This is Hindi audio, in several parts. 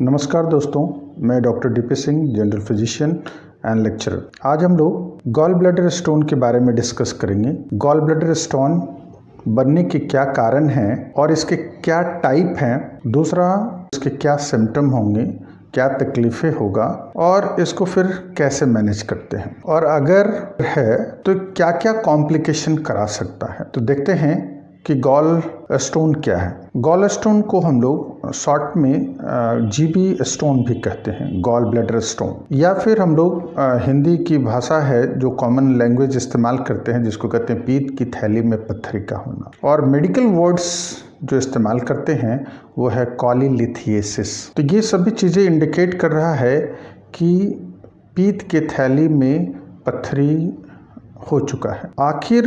नमस्कार दोस्तों, मैं doctor DP Singh, general physician and lecturer. आज हम लोग गॉल ब्लैडर स्टोन के बारे में डिस्कस करेंगे। गॉल ब्लैडर स्टोन बनने के क्या कारण हैं और इसके क्या टाइप हैं, दूसरा इसके क्या सिम्टम होंगे, क्या तकलीफ़ें होगा और इसको फिर कैसे मैनेज करते हैं, और अगर है तो क्या क्या कॉम्प्लिकेशन करा सकता है। तो देखते हैं कि गॉल स्टोन क्या है। गॉल स्टोन को हम लोग शॉर्ट में जीबी स्टोन भी कहते हैं, गॉल ब्लैडर स्टोन, या फिर हम लोग हिंदी की भाषा है जो कॉमन लैंग्वेज इस्तेमाल करते हैं जिसको कहते हैं पीत की थैली में पत्थरी का होना। और मेडिकल वर्ड्स जो इस्तेमाल करते हैं वो है कॉलीलिथिएसिस। तो ये सभी चीज़ें इंडिकेट कर रहा है कि पीत के थैली में पत्थरी हो चुका है। आखिर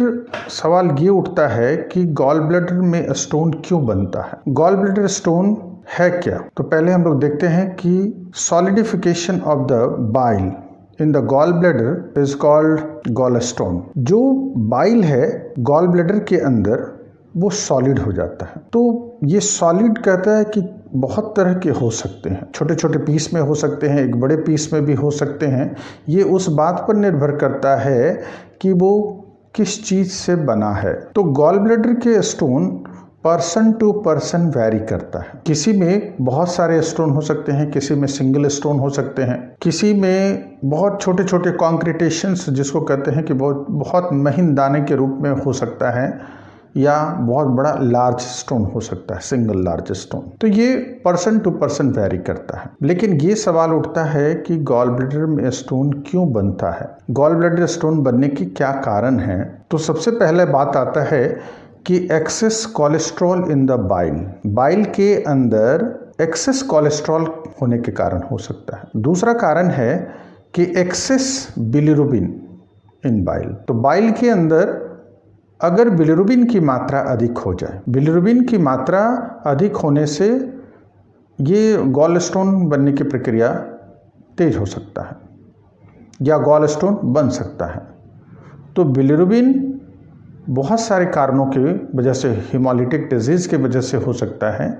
सवाल ये उठता है कि गॉल ब्लैडर में स्टोन क्यों बनता है। गॉल ब्लैडर स्टोन है क्या? तो पहले हम लोग देखते हैं कि solidification of the bile in the gall bladder is called gall stone. जो बाइल है गॉल ब्लैडर के अंदर वो सॉलिड हो जाता है। तो ये सॉलिड कहता है कि बहुत तरह के हो सकते हैं, छोटे छोटे पीस में हो सकते हैं, एक बड़े पीस में भी हो सकते हैं। ये उस बात पर निर्भर करता है कि वो किस चीज़ से बना है। तो गॉल ब्लैडर के stone person to person vary करता है। किसी में बहुत सारे स्टोन हो सकते हैं, किसी में सिंगल स्टोन हो सकते हैं, किसी में बहुत छोटे छोटे कॉन्क्रीटेशंस जिसको कहते हैं कि बहुत महीन दाने के रूप में हो सकता है, या बहुत बड़ा लार्ज स्टोन हो सकता है, सिंगल लार्ज स्टोन। तो ये पर्सन टू पर्सन वैरी करता है। लेकिन ये सवाल उठता है कि गॉल ब्लैडर में स्टोन क्यों बनता है, गॉल ब्लैडर स्टोन बनने की क्या कारण है। तो सबसे पहले बात आता है कि excess cholesterol in the bile के अंदर एक्सेस कोलेस्ट्रॉल होने के कारण हो सकता है। दूसरा कारण है कि एक्सेस बिलिरुबिन इन बाइल। तो बाइल के अंदर अगर बिलिरुबिन की मात्रा अधिक हो जाए, बिलिरुबिन की मात्रा अधिक होने से ये गॉल स्टोन बनने की प्रक्रिया तेज हो सकता है या गॉल स्टोन बन सकता है। तो बिलिरुबिन बहुत सारे कारणों की वजह से, हीमोलिटिक डिजीज़ की वजह से हो सकता है,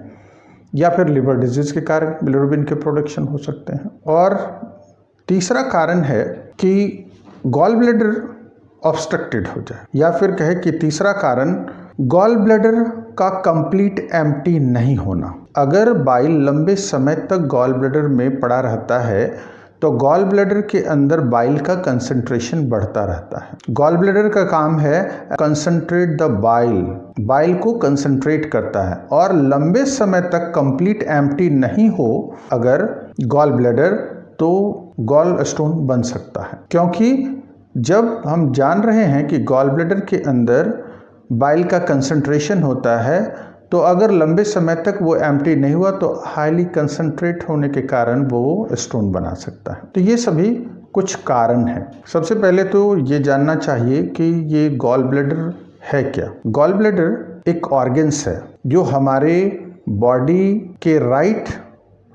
या फिर लिवर डिजीज़ के कारण बिलिरुबिन के प्रोडक्शन हो सकते हैं। और तीसरा कारण है कि गॉल ब्लैडर ऑब्स्ट्रक्टेड हो जाए, या फिर कहे कि तीसरा कारण गॉल ब्लैडर का कंप्लीट एम्प्टी नहीं होना। अगर बाइल लंबे समय तक गॉल ब्लैडर में पड़ा रहता है तो गॉल ब्लैडर के अंदर बाइल का कंसंट्रेशन बढ़ता रहता है। गॉल ब्लैडर का काम है कंसंट्रेट द बाइल को कंसंट्रेट करता है, और लंबे समय तक कंप्लीट एम्प्टी नहीं हो अगर गॉल ब्लैडर, तो गॉल स्टोन बन सकता है। क्योंकि जब हम जान रहे हैं कि गॉल ब्लैडर के अंदर बाइल का कंसंट्रेशन होता है, तो अगर लंबे समय तक वो एम्प्टी नहीं हुआ तो हाईली कंसंट्रेट होने के कारण वो स्टोन बना सकता है। तो ये सभी कुछ कारण हैं। सबसे पहले तो ये जानना चाहिए कि ये गॉल ब्लैडर है क्या। गॉल ब्लैडर एक ऑर्गन्स है जो हमारे बॉडी के राइट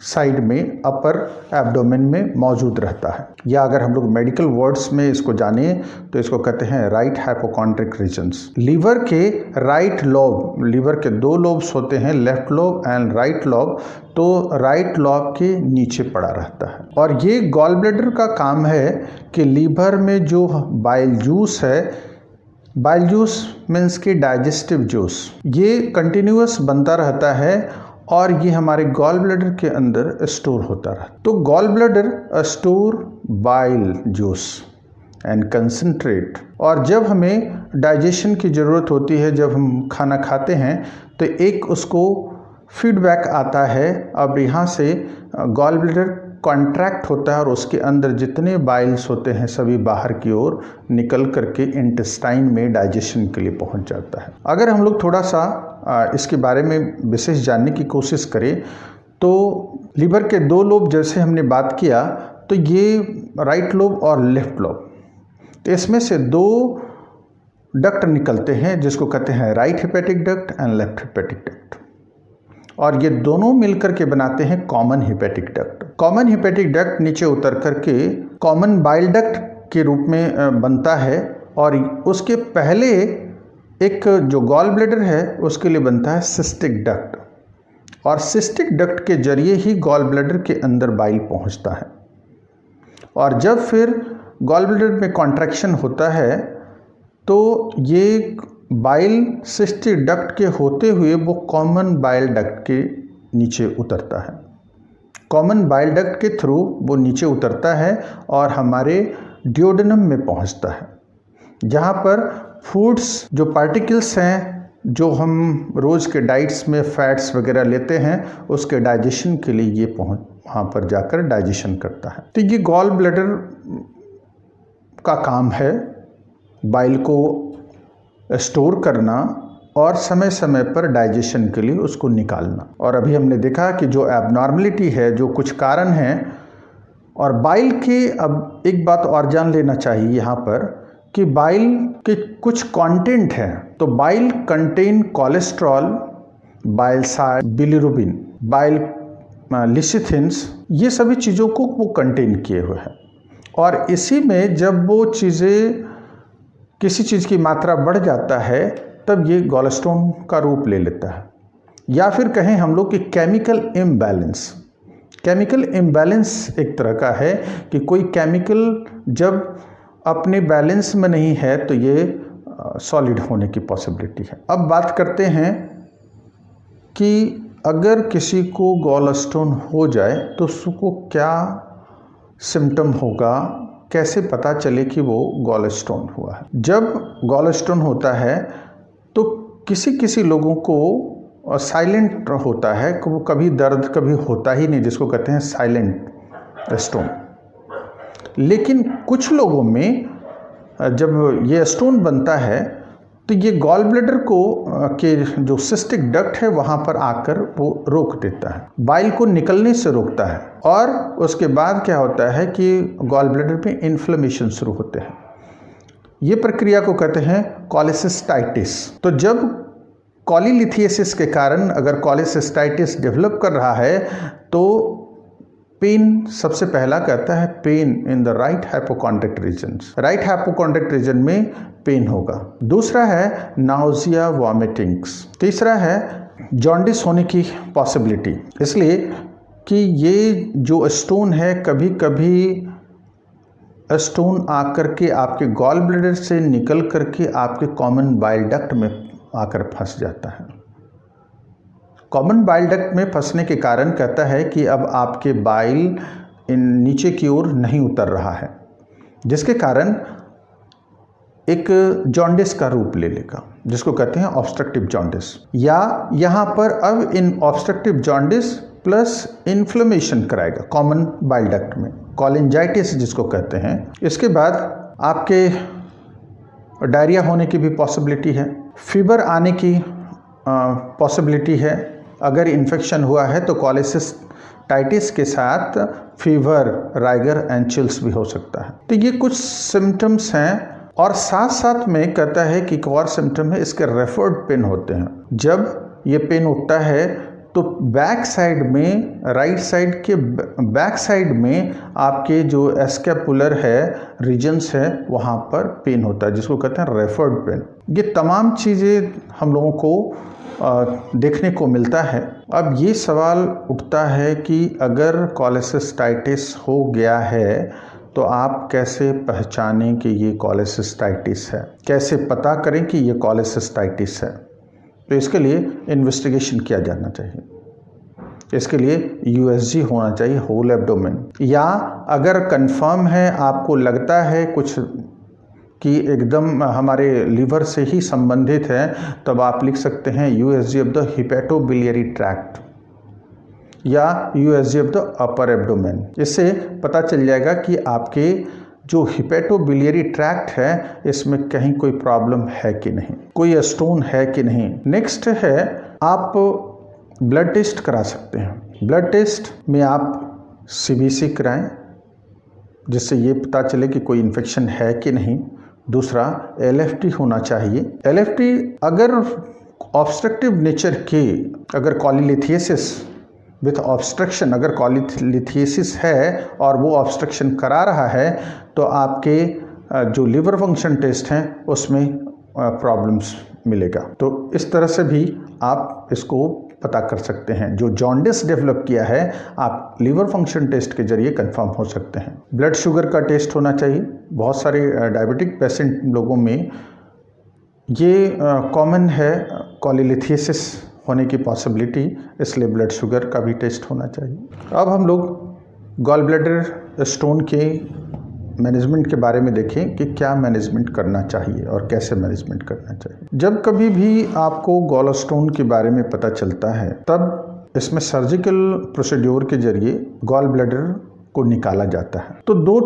साइड में अपर एब्डोमेन में मौजूद रहता है, या अगर हम लोग मेडिकल वर्ड्स में इसको जाने तो इसको कहते हैं राइट हाइपोकॉन्ड्रिक रीजन्स। लीवर के राइट लोब, लीवर के दो लोब्स होते हैं, left lobe and right lobe, तो राइट लोब के नीचे पड़ा रहता है। और ये गॉल ब्लैडर का काम है कि लीवर में जो बाइल जूस है, बाइल जूस मीन्स की डाइजेस्टिव जूस, ये कंटिन्यूअस बनता रहता है और ये हमारे गॉल ब्लैडर के अंदर स्टोर होता रहा। तो gall bladder store bile juice and concentrate, और जब हमें डाइजेशन की ज़रूरत होती है, जब हम खाना खाते हैं, तो एक उसको फीडबैक आता है। अब यहाँ से गॉल ब्लैडर कॉन्ट्रैक्ट होता है और उसके अंदर जितने बाइल्स होते हैं सभी बाहर की ओर निकल करके इंटेस्टाइन में डाइजेशन के लिए पहुंच जाता है। अगर हम लोग थोड़ा सा इसके बारे में विशेष जानने की कोशिश करें तो लीवर के दो लोब जैसे हमने बात किया, तो ये राइट लोब और लेफ्ट लोब, तो इसमें से दो डक्ट निकलते हैं जिसको कहते हैं right hepatic duct and left hepatic duct, और ये दोनों मिलकर के बनाते हैं common hepatic duct. Common hepatic duct नीचे उतर करके कॉमन बाइल डक्ट के रूप में बनता है, और उसके पहले एक जो गॉल ब्लैडर है उसके लिए बनता है सिस्टिक डक्ट। और सिस्टिक डक्ट के जरिए ही गॉल ब्लैडर के अंदर बाइल पहुंचता है। और जब फिर गॉल ब्लैडर में कॉन्ट्रैक्शन होता है तो ये बाइल सिस्टिक डक्ट के होते हुए वो कॉमन बाइल डक्ट के नीचे उतरता है। कॉमन बाइल डक्ट के थ्रू वो नीचे उतरता है और हमारे ड्यूडेनम में पहुंचता है, जहाँ पर फूड्स जो पार्टिकल्स हैं जो हम रोज़ के डाइट्स में फैट्स वगैरह लेते हैं उसके डाइजेशन के लिए ये वहाँ पर जाकर डाइजेशन करता है। तो ये गॉल ब्लैडर का काम है बाइल को स्टोर करना और समय समय पर डाइजेशन के लिए उसको निकालना। और अभी हमने देखा कि जो एबनॉर्मलिटी है, जो कुछ कारण हैं, और बाइल के अब एक बात और जान लेना चाहिए यहाँ पर कि बाइल के कुछ कंटेंट हैं। तो bile contain cholesterol, bile salt, bilirubin, bile lecithins, ये सभी चीज़ों को वो कंटेन किए हुए हैं। और इसी में जब वो चीज़ें किसी चीज़ की मात्रा बढ़ जाता है तब ये गॉलस्टोन का रूप ले लेता है। या फिर कहें हम लोग कि केमिकल इम्बैलेंस। केमिकल इम्बैलेंस एक तरह का है कि कोई केमिकल जब अपने बैलेंस में नहीं है तो ये सॉलिड होने की पॉसिबिलिटी है। अब बात करते हैं कि अगर किसी को गॉलस्टोन हो जाए तो उसको क्या सिम्टम होगा, कैसे पता चले कि वो गॉलस्टोन हुआ है। जब गॉलस्टोन होता है तो किसी किसी लोगों को साइलेंट होता है, वो कभी दर्द कभी होता ही नहीं, जिसको कहते हैं साइलेंट स्टोन। लेकिन कुछ लोगों में जब ये स्टोन बनता है तो ये गॉल ब्लैडर को के जो सिस्टिक डक्ट है वहाँ पर आकर वो रोक देता है, बाइल को निकलने से रोकता है। और उसके बाद क्या होता है कि गॉल ब्लैडर में इन्फ्लेमेशन शुरू होते हैं। ये प्रक्रिया को कहते हैं कॉलिसिस्टाइटिस। तो जब कॉलीलिथियसिस के कारण अगर कॉलिसिस्टाइटिस डेवलप कर रहा है तो पेन सबसे पहला कहता है pain in the right hypochondriac region. Right hypochondriac region में पेन होगा। दूसरा है नाउजिया, वॉमिटिंग्स। तीसरा है जॉन्डिस होने की पॉसिबिलिटी, इसलिए कि ये जो स्टोन है कभी कभी स्टोन आकर के आपके गॉल ब्लैडर से निकल करके आपके कॉमन बाइल डक्ट में आकर फंस जाता है। कॉमन बाइल डक्ट में फंसने के कारण कहता है कि अब आपके बाइल इन नीचे की ओर नहीं उतर रहा है, जिसके कारण एक जॉन्डिस का रूप ले लेगा, जिसको कहते हैं ऑब्स्ट्रक्टिव जॉन्डिस। या यहाँ पर अब इन ऑब्स्ट्रक्टिव जॉन्डिस प्लस इन्फ्लेमेशन कराएगा कॉमन बाइल डक्ट में, कोलिंजाइटिस जिसको कहते हैं। इसके बाद आपके डायरिया होने की भी पॉसिबिलिटी है, फीवर आने की पॉसिबिलिटी है। अगर इन्फेक्शन हुआ है तो कोलिसिस्टाइटिस के साथ फीवर, राइगर एंड चिल्स भी हो सकता है। तो ये कुछ सिम्टम्स हैं। और साथ साथ में कहता है कि एक और सिम्टम है, इसके रेफर्ड पेन होते हैं। जब ये पेन उठता है तो बैक साइड में, राइट साइड के बैक साइड में आपके जो एस्केपुलर है रीजन्स है वहाँ पर पेन होता है, जिसको कहते हैं रेफर्ड पेन। ये तमाम चीज़ें हम लोगों को देखने को मिलता है। अब ये सवाल उठता है कि अगर कोलिसिस्टाइटिस हो गया है तो आप कैसे पहचानें कि ये कोलिसिस्टाइटिस है, कैसे पता करें कि ये कोलिसिस्टाइटिस है। तो इसके लिए इन्वेस्टिगेशन किया जाना चाहिए। इसके लिए यूएसजी होना चाहिए, होल एब्डोमेन। या अगर कंफर्म है, आपको लगता है कुछ कि एकदम हमारे लीवर से ही संबंधित है, तब आप लिख सकते हैं USG of the hepatobiliary tract या USG of the upper abdomen. इससे पता चल जाएगा कि आपके जो हिपेटोबिलियरी ट्रैक्ट है इसमें कहीं कोई प्रॉब्लम है कि नहीं, कोई स्टोन है कि नहीं। नेक्स्ट है, आप ब्लड टेस्ट करा सकते हैं। ब्लड टेस्ट में आप सीबीसी कराएं, जिससे ये पता चले कि कोई इन्फेक्शन है कि नहीं। दूसरा एलएफटी होना चाहिए। एलएफटी अगर ऑब्स्ट्रक्टिव नेचर के, अगर कॉलीलिथियसिस विथ ऑब्स्ट्रक्शन, अगर कॉलीलिथियसिस है और वो ऑब्स्ट्रक्शन करा रहा है तो आपके जो लिवर फंक्शन टेस्ट हैं उसमें प्रॉब्लम्स मिलेगा। तो इस तरह से भी आप इसको पता कर सकते हैं। जो जॉन्डिस डेवलप किया है आप लीवर फंक्शन टेस्ट के जरिए कंफर्म हो सकते हैं। ब्लड शुगर का टेस्ट होना चाहिए। बहुत सारे डायबिटिक पेशेंट लोगों में ये कॉमन है कॉलीलिथियासिस होने की पॉसिबिलिटी, इसलिए ब्लड शुगर का भी टेस्ट होना चाहिए। अब हम लोग गॉल ब्लैडर स्टोन के मैनेजमेंट के बारे में देखें कि क्या मैनेजमेंट करना चाहिए और कैसे मैनेजमेंट करना चाहिए। जब कभी भी आपको गॉल स्टोन के बारे में पता चलता है तब इसमें सर्जिकल प्रोसीड्योर के जरिए गॉल ब्लैडर को निकाला जाता है। तो दो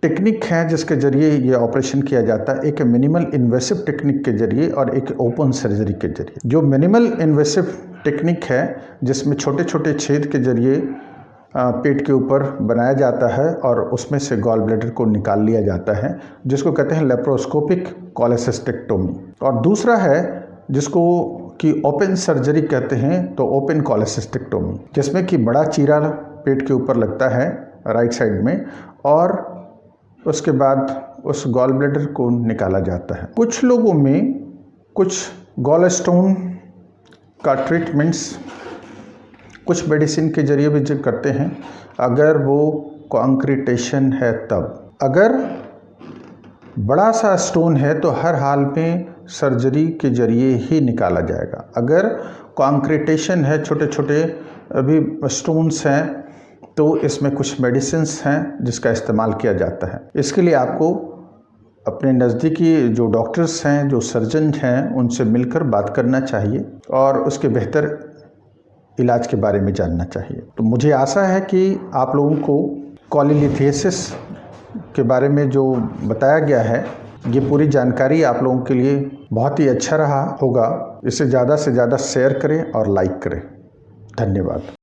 टेक्निक हैं जिसके जरिए ये ऑपरेशन किया जाता है, एक मिनिमल इन्वेसिव टेक्निक के जरिए और एक ओपन सर्जरी के जरिए। जो मिनिमल इन्वेसिव टेक्निक है जिसमें छोटे छोटे छेद के जरिए पेट के ऊपर बनाया जाता है और उसमें से गॉल ब्लैडर को निकाल लिया जाता है, जिसको कहते हैं लेप्रोस्कोपिक कोलेसिस्टेक्टोमी। और दूसरा है जिसको कि ओपन सर्जरी कहते हैं, तो ओपन कोलेसिस्टेक्टोमी, जिसमें कि बड़ा चीरा पेट के ऊपर लगता है राइट साइड में और उसके बाद उस गॉल ब्लैडर को निकाला जाता है। कुछ लोगों में कुछ गॉल स्टोन का ट्रीटमेंट्स कुछ मेडिसिन के जरिए भी करते हैं, अगर वो कॉन्क्रीटेशन है तब। अगर बड़ा सा स्टोन है तो हर हाल में सर्जरी के जरिए ही निकाला जाएगा। अगर कॉन्क्रीटेशन है, छोटे छोटे अभी स्टोन्स हैं, तो इसमें कुछ मेडिसिन्स हैं जिसका इस्तेमाल किया जाता है। इसके लिए आपको अपने नज़दीकी जो डॉक्टर्स हैं, जो सर्जन हैं, उनसे मिलकर बात करना चाहिए और उसके बेहतर इलाज के बारे में जानना चाहिए। तो मुझे आशा है कि आप लोगों को कॉलीलिथियासिस के बारे में जो बताया गया है, ये पूरी जानकारी आप लोगों के लिए बहुत ही अच्छा रहा होगा। इसे ज़्यादा से ज़्यादा शेयर करें और लाइक करें। धन्यवाद।